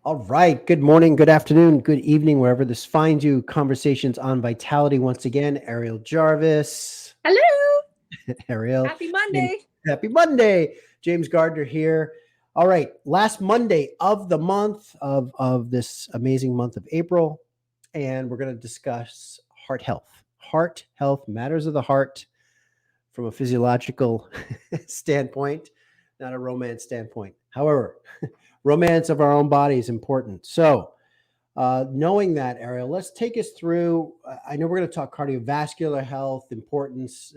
All right. Good morning, good afternoon, good evening, wherever this finds you. Conversations on Vitality once again. Ariel Jarvis, Hello. Ariel, Happy James, Monday. happy Monday. James Gardner here. All right. Last Monday of the month of this amazing month of April. And we're going to discuss heart health. Heart health, matters of the heart from a physiological standpoint, not a romance standpoint. However, romance of our own body is important. So, knowing that, Ariel, let's take us through. I know we're going to talk cardiovascular health, importance,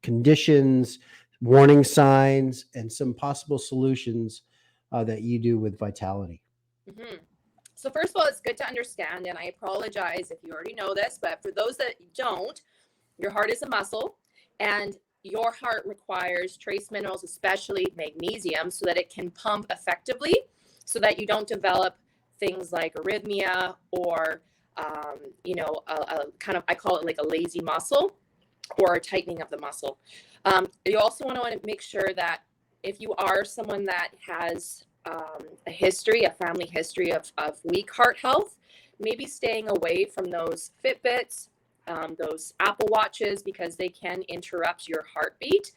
conditions, warning signs, and some possible solutions that you do with Vitality. hmm So, first of all, it's good to understand, and I apologize if you already know this, but for those that don't, your heart is a muscle, and your heart requires trace minerals, especially magnesium, so that it can pump effectively, so that you don't develop things like arrhythmia or, a kind of, I call it like a lazy muscle or a tightening of the muscle. You also want to make sure that if you are someone that has a family history of weak heart health, maybe staying away from those Fitbits, those Apple Watches, because they can interrupt your heartbeat.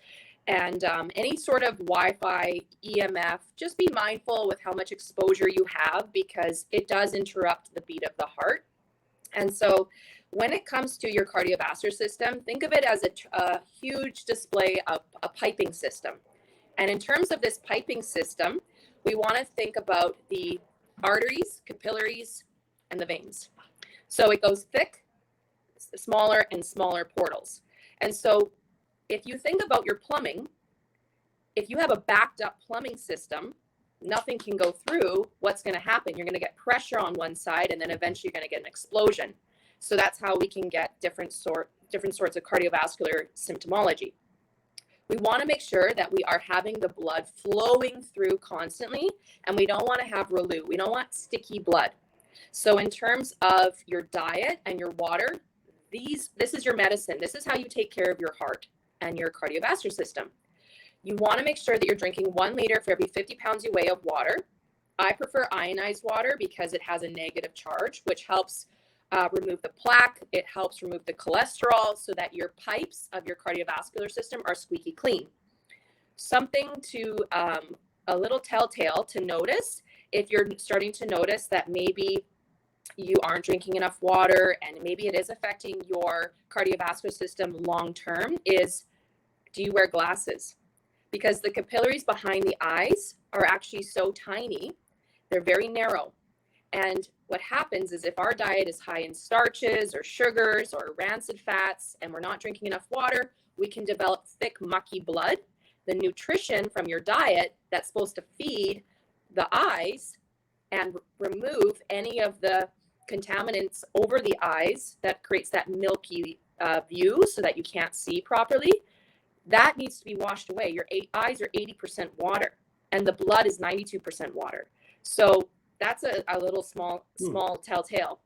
And any sort of Wi Fi, EMF, just be mindful with how much exposure you have because it does interrupt the beat of the heart. And so, when it comes to your cardiovascular system, think of it as a huge display of a piping system. And in terms of this piping system, we want to think about the arteries, capillaries, and the veins. So it goes thick, smaller, and smaller portals. And so if you think about your plumbing, if you have a backed up plumbing system, nothing can go through. What's going to happen? You're going to get pressure on one side, and then eventually you're going to get an explosion. So that's how we can get different sorts of cardiovascular symptomology. We want to make sure that we are having the blood flowing through constantly, and we don't want to have relu. We don't want sticky blood. So in terms of your diet and your water, this is your medicine. This is how you take care of your heart and your cardiovascular system. You want to make sure that you're drinking 1 liter for every 50 pounds you weigh of water. I prefer ionized water because it has a negative charge, which helps remove the plaque. It helps remove the cholesterol so that your pipes of your cardiovascular system are squeaky clean. Something to a little telltale to notice if you're starting to notice that maybe you aren't drinking enough water and maybe it is affecting your cardiovascular system long term is, do you wear glasses? Because the capillaries behind the eyes are actually so tiny, they're very narrow. And what happens is if our diet is high in starches or sugars or rancid fats and we're not drinking enough water, we can develop thick, mucky blood. The nutrition from your diet that's supposed to feed the eyes and remove any of the contaminants over the eyes that creates that milky view so that you can't see properly, that needs to be washed away. Your eyes are 80% water and the blood is 92% water. So that's a little small telltale.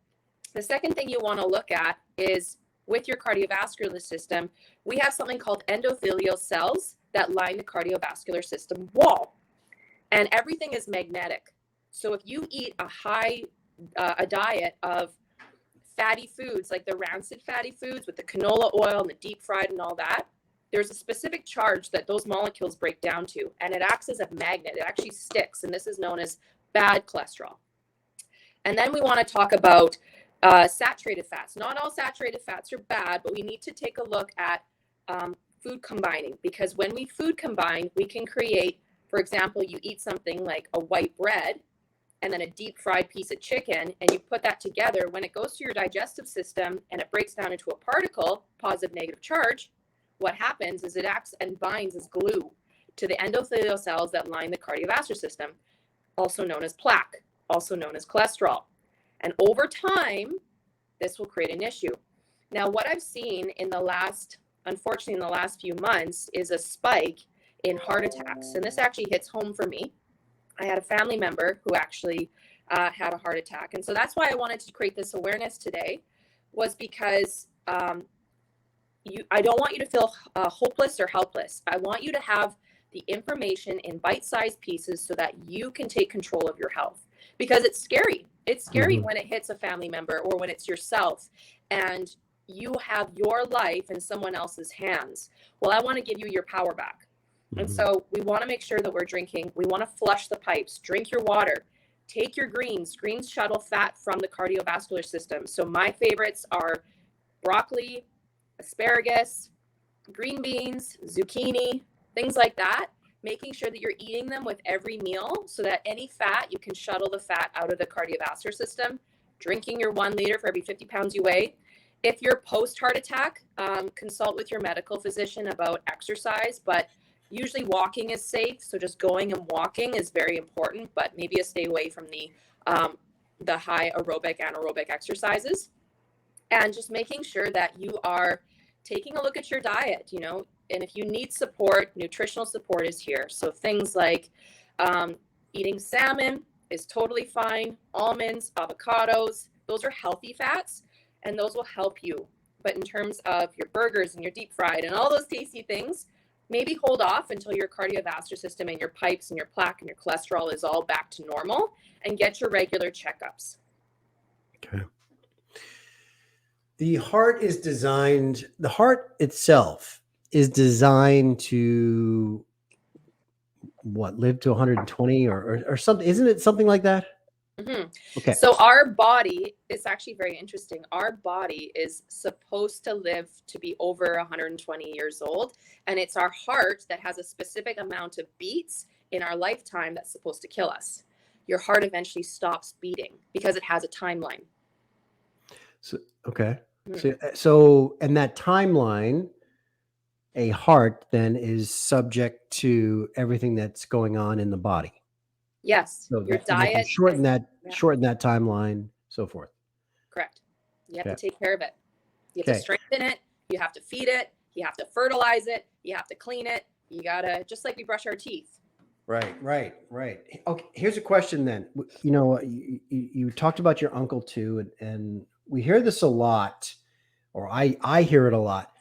The second thing you want to look at is with your cardiovascular system, we have something called endothelial cells that line the cardiovascular system wall. And everything is magnetic. So if you eat a diet of fatty foods, like the rancid fatty foods with the canola oil and the deep fried and all that, there's a specific charge that those molecules break down to, and it acts as a magnet. It actually sticks, and this is known as bad cholesterol. And then we want to talk about saturated fats. Not all saturated fats are bad, but we need to take a look at food combining, because when we food combine, we can create, for example, you eat something like a white bread and then a deep fried piece of chicken, and you put that together. When it goes through your digestive system and it breaks down into a particle, positive, negative charge, what happens is it acts and binds as glue to the endothelial cells that line the cardiovascular system, also known as plaque, also known as cholesterol. And over time, this will create an issue. Now, what I've seen unfortunately, in the last few months is a spike in heart attacks. And this actually hits home for me. I had a family member who actually had a heart attack. And so that's why I wanted to create this awareness today, was because I don't want you to feel hopeless or helpless. I want you to have the information in bite-sized pieces so that you can take control of your health. Because it's scary. It's scary when it hits a family member or when it's yourself and you have your life in someone else's hands. Well, I want to give you your power back. And so we want to make sure that we're drinking. We want to flush the pipes, drink your water, take your greens. Greens shuttle fat from the cardiovascular system. So my favorites are broccoli, asparagus, green beans, zucchini, things like that. Making sure that you're eating them with every meal so that any fat, you can shuttle the fat out of the cardiovascular system. Drinking your 1 liter for every 50 pounds you weigh. If you're post-heart attack, consult with your medical physician about exercise, but usually walking is safe. So just going and walking is very important, but maybe a stay away from the high aerobic, anaerobic exercises. And just making sure that you are taking a look at your diet, and if you need support, nutritional support is here. So things like eating salmon is totally fine. Almonds, avocados, those are healthy fats and those will help you. But in terms of your burgers and your deep fried and all those tasty things, maybe hold off until your cardiovascular system and your pipes and your plaque and your cholesterol is all back to normal and get your regular checkups. Okay. The heart itself is designed to live to 120 or something? Isn't it something like that? Okay. So our body is actually very interesting. Our body is supposed to live to be over 120 years old. And it's our heart that has a specific amount of beats in our lifetime that's supposed to kill us. Your heart eventually stops beating because it has a timeline. So, okay. So, and that timeline, a heart then is subject to everything that's going on in the body. Yes. So your diet. Shorten that timeline, so forth. Correct. You have to take care of it. You have to strengthen it. You have to feed it. You have to fertilize it. You have to clean it. You gotta, just like we brush our teeth. Right. Okay. Here's a question then. You talked about your uncle too, and we hear this a lot, or I hear it a lot.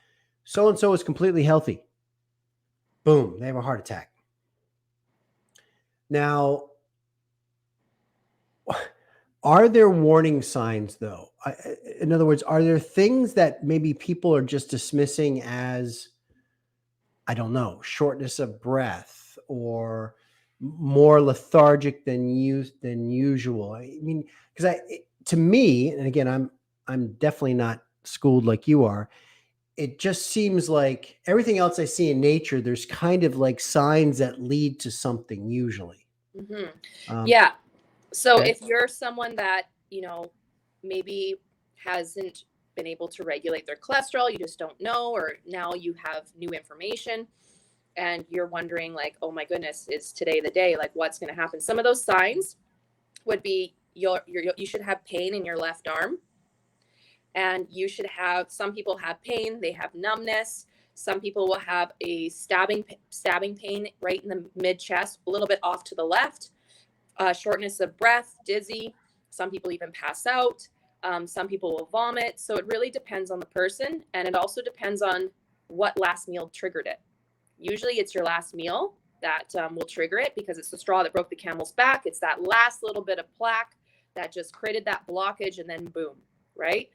So-and-so is completely healthy. Boom, they have a heart attack. Now, are there warning signs though? In other words, are there things that maybe people are just dismissing as, I don't know, shortness of breath or more lethargic than usual? I mean, because to me, and again, I'm definitely not schooled like you are. It just seems like everything else I see in nature, there's kind of like signs that lead to something usually. Yeah. So if you're someone that, maybe hasn't been able to regulate their cholesterol, you just don't know, or now you have new information and you're wondering like, oh my goodness, is today the day? Like what's going to happen? Some of those signs would be you should have pain in your left arm. And you should have, some people have pain, they have numbness. Some people will have a stabbing pain right in the mid chest, a little bit off to the left, shortness of breath, dizzy. Some people even pass out. Some people will vomit. So it really depends on the person. And it also depends on what last meal triggered it. Usually it's your last meal that will trigger it because it's the straw that broke the camel's back. It's that last little bit of plaque that just created that blockage and then boom, right?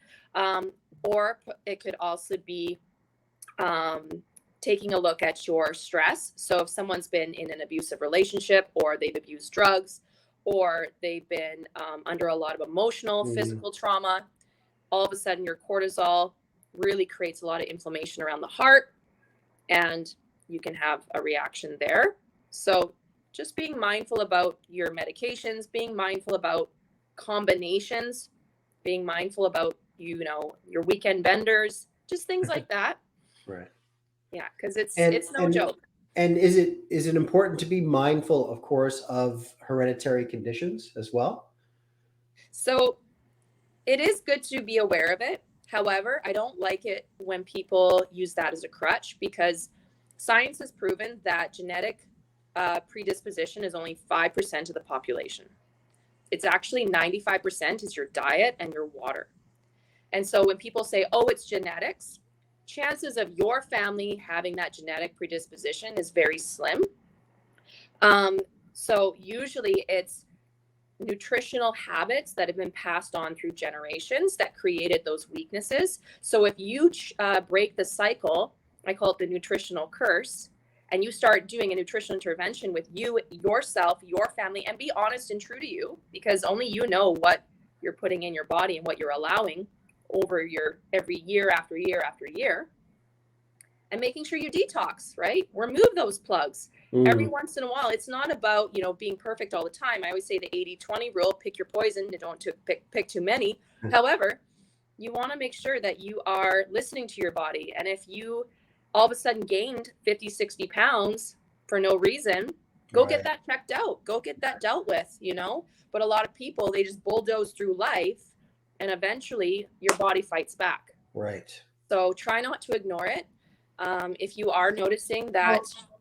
Or it could also be taking a look at your stress. So if someone's been in an abusive relationship or they've abused drugs or they've been under a lot of emotional, physical trauma, all of a sudden your cortisol really creates a lot of inflammation around the heart and you can have a reaction there. So just being mindful about your medications, being mindful about combinations, being mindful about your weekend benders, just things like that. Right. Yeah, because it's no joke. And is it important to be mindful, of course, of hereditary conditions as well? So it is good to be aware of it. However, I don't like it when people use that as a crutch because science has proven that genetic predisposition is only 5% of the population. It's actually 95% is your diet and your water. And so when people say, oh, it's genetics, chances of your family having that genetic predisposition is very slim. So usually it's nutritional habits that have been passed on through generations that created those weaknesses. So if you break the cycle, I call it the nutritional curse, and you start doing a nutritional intervention with you, yourself, your family, and be honest and true to you, because only you know what you're putting in your body and what you're allowing over your every year after year after year, and making sure you detox, right? Remove those plugs. Every once in a while. It's not about, being perfect all the time. I always say the 80-20 rule, pick your poison, don't pick too many. However, you want to make sure that you are listening to your body. And if you all of a sudden gained 50, 60 pounds for no reason, go get that checked out. Go get that dealt with, But a lot of people, they just bulldoze through life, and eventually your body fights back. Right. So try not to ignore it. If you are noticing that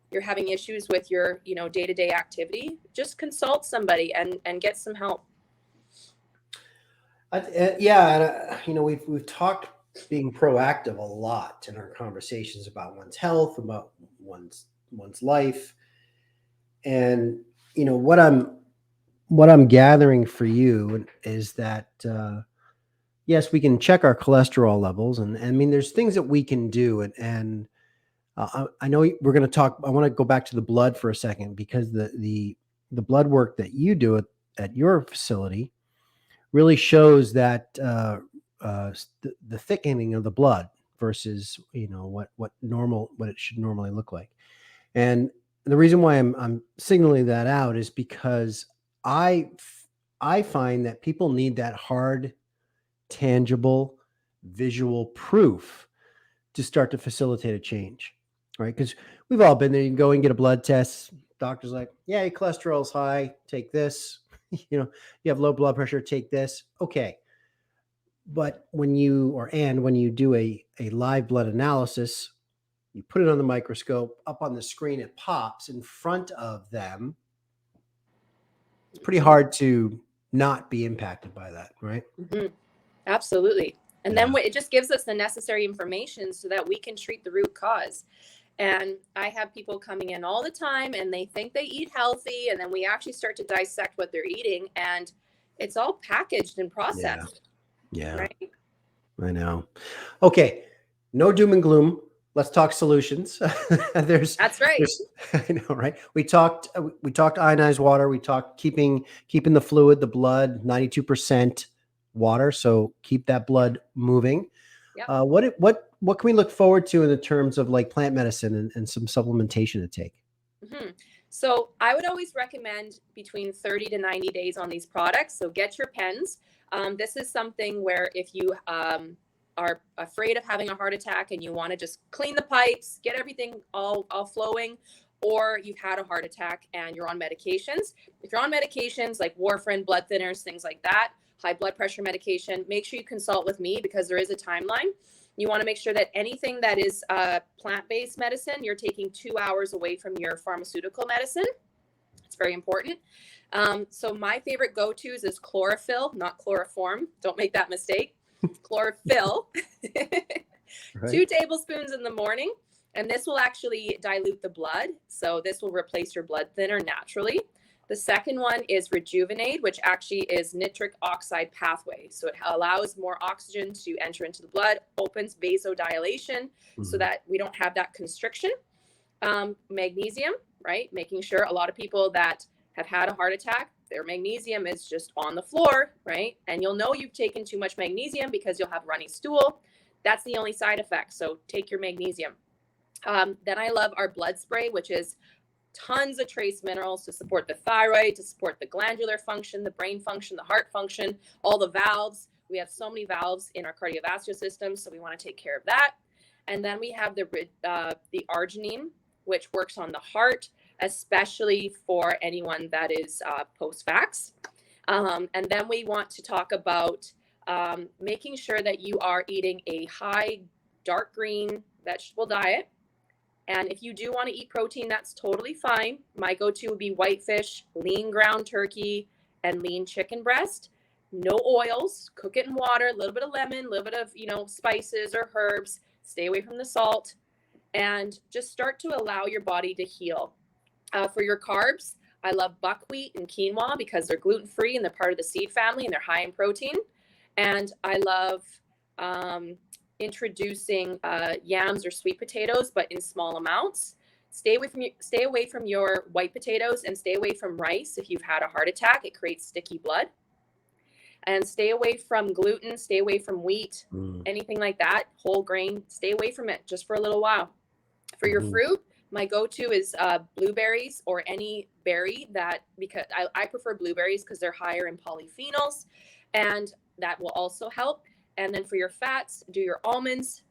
you're having issues with your, day-to-day activity, just consult somebody and get some help. We've talked being proactive a lot in our conversations about one's health, about one's life, and what I'm gathering for you is that yes, we can check our cholesterol levels, and I mean, there's things that we can do, and I know we're going to talk. I want to go back to the blood for a second, because the blood work that you do at your facility really shows that the thickening of the blood versus what it should normally look like. And the reason why I'm signaling that out is because I find that people need that hard, tangible, visual proof to start to facilitate a change, right? Because we've all been there. You can go and get a blood test. Doctor's like, yeah, your cholesterol's high. Take this. You have low blood pressure. Take this. Okay. But when you do a live blood analysis, you put it on the microscope, up on the screen, it pops in front of them. It's pretty hard to not be impacted by that, right? Mm-hmm. Absolutely. And then it just gives us the necessary information so that we can treat the root cause. And I have people coming in all the time, and they think they eat healthy, and then we actually start to dissect what they're eating, and it's all packaged and processed. Yeah. Right? I know. Okay. No doom and gloom. Let's talk solutions. That's right. I know, right? We talked ionized water. We talked keeping the fluid, the blood, 92% water. So keep that blood moving. Yep. What can we look forward to in the terms of like plant medicine and some supplementation to take? Mm-hmm. So I would always recommend between 30 to 90 days on these products. So get your pens. This is something where if you are afraid of having a heart attack and you want to just clean the pipes, get everything all flowing, or you've had a heart attack and you're on medications. If you're on medications like warfarin, blood thinners, things like that, high blood pressure medication, make sure you consult with me, because there is a timeline. You want to make sure that anything that is plant-based medicine, you're taking 2 hours away from your pharmaceutical medicine. It's very important. So my favorite go-tos is chlorophyll, not chloroform. Don't make that mistake. Chlorophyll. Right. 2 tablespoons in the morning, and this will actually dilute the blood. So this will replace your blood thinner naturally. The second one is Rejuvenate, which actually is nitric oxide pathway. So it allows more oxygen to enter into the blood, opens vasodilation so that we don't have that constriction. Magnesium, right? Making sure a lot of people that have had a heart attack, their magnesium is just on the floor, right? And you'll know you've taken too much magnesium because you'll have runny stool. That's the only side effect. So take your magnesium. Then I love our blood spray, which is tons of trace minerals to support the thyroid, to support the glandular function, the brain function, the heart function, all the valves. We have so many valves in our cardiovascular system, so we want to take care of that. And then we have the arginine, which works on the heart, especially for anyone that is post-vax. And then we want to talk about making sure that you are eating a high dark green vegetable diet. And if you do want to eat protein, that's totally fine. My go-to would be whitefish, lean ground turkey, and lean chicken breast. No oils, cook it in water, a little bit of lemon, a little bit of, spices or herbs. Stay away from the salt, and just start to allow your body to heal. For your carbs, I love buckwheat and quinoa because they're gluten-free and they're part of the seed family and they're high in protein. And I love um, introducing yams or sweet potatoes, but in small amounts. Stay away from your white potatoes and stay away from rice. If you've had a heart attack, it creates sticky blood. And stay away from gluten, stay away from wheat, anything like that, whole grain. Stay away from it just for a little while. For your fruit, my go-to is blueberries or any berry that, because I prefer blueberries because they're higher in polyphenols, and that will also help. And then for your fats, do your almonds.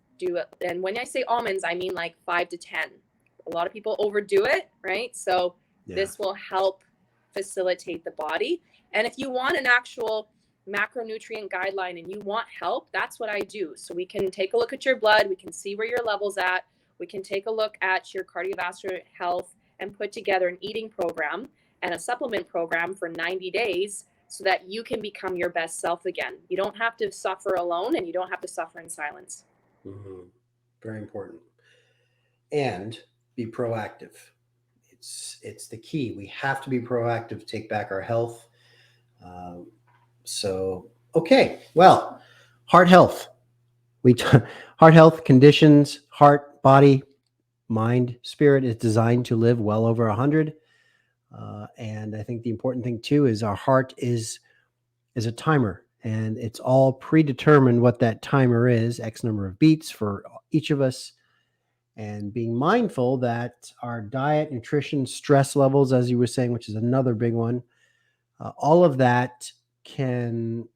And when I say almonds, I mean like 5 to 10. A lot of people overdo it, right? So this will help facilitate the body. And if you want an actual macronutrient guideline and you want help, that's what I do. So we can take a look at your blood, we can see where your level's at. We can take a look at your cardiovascular health and put together an eating program and a supplement program for 90 days so that you can become your best self again. You don't have to suffer alone and you don't have to suffer in silence. Very important. And be proactive. It's the key. We have to be proactive to take back our health. Okay. Well, heart health. Heart health conditions, heart, body, mind, spirit is designed to live well over 100. And I think the important thing too is our heart is a timer, and it's all predetermined what that timer is, X number of beats for each of us. And being mindful that our diet, nutrition, stress levels, as you were saying, which is another big one, all of that can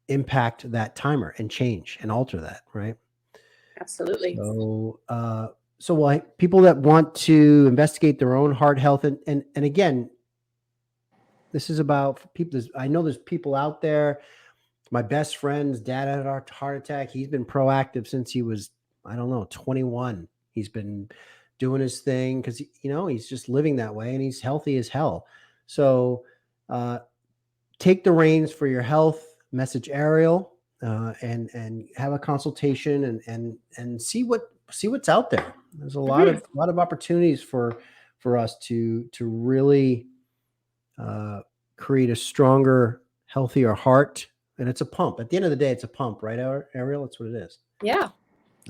impact that timer and change and alter that, right? Absolutely. So people that want to investigate their own heart health, and again, this is about people. I know there's people out there. My best friend's dad had a heart attack. He's been proactive since he was, 21. He's been doing his thing because, he's just living that way and he's healthy as hell. So take the reins for your health, message Ariel, and have a consultation and see what's out there. There's a lot of opportunities for us to really create a stronger, healthier heart. And it's a pump. At the end of the day, it's a pump, right, Ariel? That's what it is. Yeah,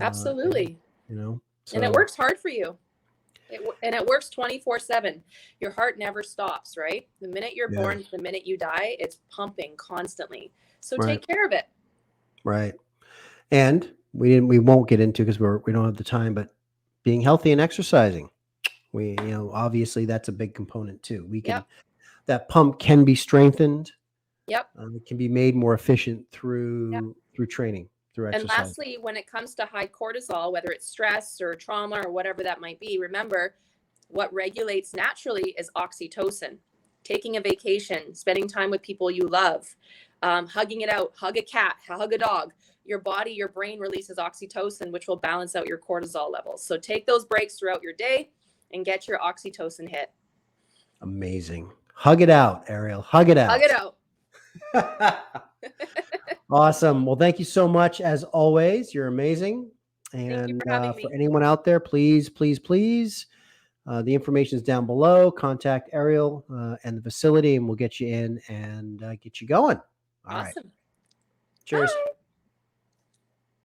absolutely. And it works hard for you. It works 24/7. Your heart never stops, right? The minute you're born, the minute you die, it's pumping constantly. So take care of it. Right. And we won't get into, because we don't have the time, but being healthy and exercising. Obviously that's a big component too. We can that pump can be strengthened. Yep. It can be made more efficient through training, through exercise. And lastly, when it comes to high cortisol, whether it's stress or trauma or whatever that might be, remember what regulates naturally is oxytocin. Taking a vacation, spending time with people you love, hugging it out, hug a cat, hug a dog. Your body, your brain releases oxytocin, which will balance out your cortisol levels. So take those breaks throughout your day and get your oxytocin hit. Amazing. Hug it out, Ariel. Hug it out. Hug it out. Awesome. Well, thank you so much. As always, you're amazing. And for anyone out there, please, please, please, the information is down below. Contact Ariel and the facility, and we'll get you in and get you going. All right. Cheers. Bye.